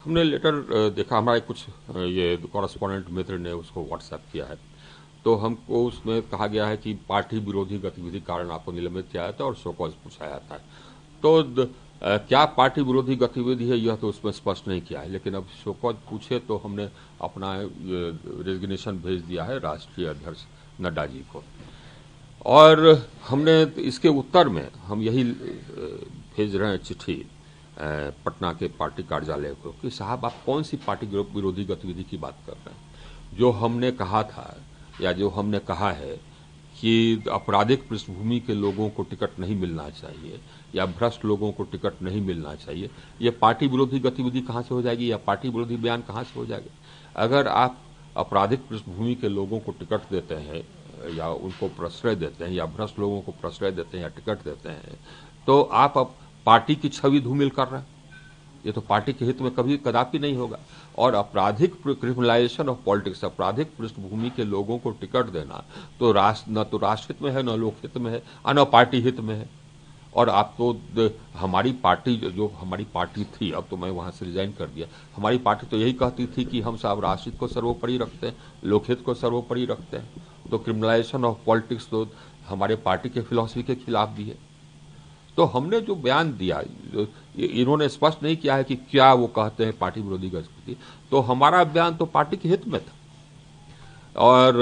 हमने लेटर देखा, हमारे कुछ ये कॉरेस्पॉन्डेंट मित्र ने उसको व्हाट्सएप किया है। तो हमको उसमें कहा गया है कि पार्टी विरोधी गतिविधि कारण आपको निलंबित किया जाता है और शो कॉज पूछा जाता है। तो क्या पार्टी विरोधी गतिविधि है यह तो उसमें स्पष्ट नहीं किया है, लेकिन अब शो कॉज पूछे तो हमने अपना रेजिग्नेशन भेज दिया है राष्ट्रीय अध्यक्ष नड्डा जी को। और हमने इसके उत्तर में हम यही भेज रहे हैं चिट्ठी पटना के पार्टी कार्यालय को कि साहब आप कौन सी पार्टी विरोधी गतिविधि की बात कर रहे हैं। जो हमने कहा था या जो हमने कहा है कि आपराधिक पृष्ठभूमि के लोगों को टिकट नहीं मिलना चाहिए या भ्रष्ट लोगों को टिकट नहीं मिलना चाहिए, ये पार्टी विरोधी गतिविधि कहाँ से हो जाएगी या पार्टी विरोधी बयान कहाँ से हो जाएगा। अगर आप आपराधिक पृष्ठभूमि के लोगों को टिकट देते हैं या उनको प्रश्रय देते हैं या भ्रष्ट लोगों को प्रश्रय देते हैं या टिकट देते हैं, तो आप अब पार्टी की छवि धूमिल कर रहे हैं। ये तो पार्टी के हित में कभी कदापि नहीं होगा। और आपराधिक क्रिमिनलाइजेशन ऑफ पॉलिटिक्स, आपराधिक पृष्ठभूमि के लोगों को टिकट देना तो न तो राष्ट्र हित में है, न लोक हित में है, न पार्टी हित में है। और आप तो हमारी पार्टी जो हमारी पार्टी थी, अब तो मैं वहां से रिजाइन कर दिया, हमारी पार्टी तो यही कहती थी कि हम सब राष्ट्र हित को सर्वोपरि रखते हैं, लोकहित को सर्वोपरि रखते हैं। तो क्रिमिनलाइजेशन ऑफ पॉलिटिक्स तो हमारे पार्टी के फिलॉसफी के खिलाफ भी है। तो हमने जो बयान दिया, इन्होंने स्पष्ट नहीं किया है कि क्या वो कहते हैं पार्टी विरोधी गतिविधि, तो हमारा बयान तो पार्टी के हित में था। और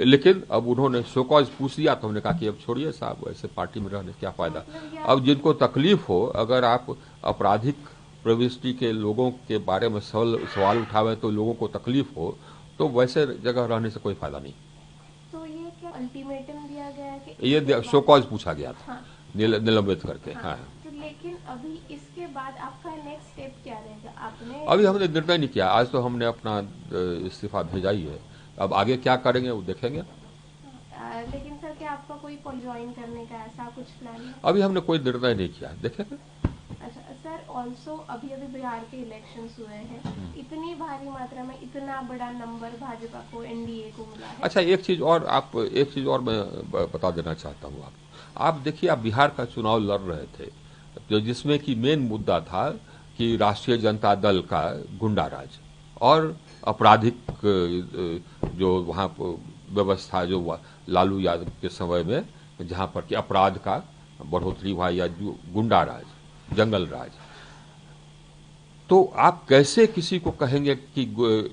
लेकिन अब उन्होंने शो कॉज पूछ लिया तो हमने कहा कि अब छोड़िए साहब, ऐसे पार्टी में रहने से क्या फायदा। अब जिनको तकलीफ हो, अगर आप आपराधिक प्रविष्टि के लोगों के बारे में सवाल उठावे तो लोगों को तकलीफ हो, तो वैसे जगह रहने से कोई फायदा नहीं। तो ये क्या अल्टीमेटम दिया गया है कि ये शो कॉज पूछा गया था। हाँ, निलंबित करके। हाँ, तो लेकिन अभी इसके बाद आपका नेक्स्ट स्टेप क्या रहेगा? आपने अभी हमने निर्णय नहीं किया। आज तो हमने अपना इस्तीफा भेजा ही है। अब आगे क्या करेंगे वो देखेंगे। लेकिन सर क्या आपका कोई ज्वाइन करने का ऐसा कुछ प्लान है? अभी हमने कोई निर्णय नहीं किया, देखेंगे। अच्छा सर, ऑल्सो अभी अभी बिहार के इलेक्शंस हुए हैं, इतनी भारी मात्रा में इतना बड़ा नंबर भाजपा को, एनडीए को मिला है। अच्छा, एक चीज और मैं बता देना चाहता हूँ। आप देखिए, आप बिहार का चुनाव लड़ रहे थे तो जिसमें कि मेन मुद्दा था कि राष्ट्रीय जनता दल का गुंडा राज और आपराधिक जो वहाँ व्यवस्था जो लालू यादव के समय में जहाँ पर कि अपराध का बढ़ोतरी हुआ या जो गुंडा राज, जंगल राज। तो आप कैसे किसी को कहेंगे कि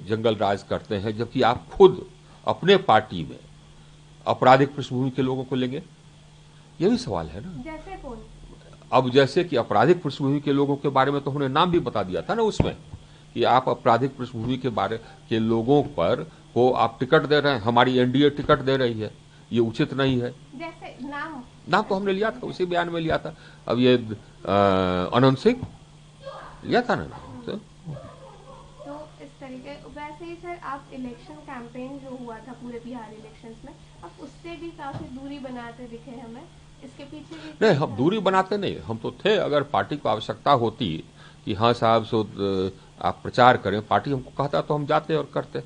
जंगल राज करते हैं जबकि आप खुद अपने पार्टी में आपराधिक पृष्ठभूमि के लोगों को लेंगे? ये भी सवाल है ना। जैसे कौन? अब जैसे कि आपराधिक पृष्ठभूमि के लोगों के बारे में तो हमने नाम भी बता दिया था ना उसमें कि आप आपराधिक पृष्ठभूमि के बारे के लोगों पर को आप टिकट दे रहे हैं, हमारी एनडीए टिकट दे रही है, ये उचित नहीं है। जैसे नाम तो हमने लिया था, उसी बयान में लिया था। अब ये अनंत सिंह लिया था ना नाम। तो इस तरीके वैसे ही सर, आप इलेक्शन कैंपेन जो हुआ था पूरे बिहार इलेक्शंस में, आप उससे भी काफी दूरी बनाते दिखे हमें। इसके पीछे भी नहीं, हम दूरी बनाते नहीं, हम तो थे। अगर पार्टी को आवश्यकता होती कि हाँ साहब सो आप प्रचार करें, पार्टी हमको कहता तो हम जाते और करते।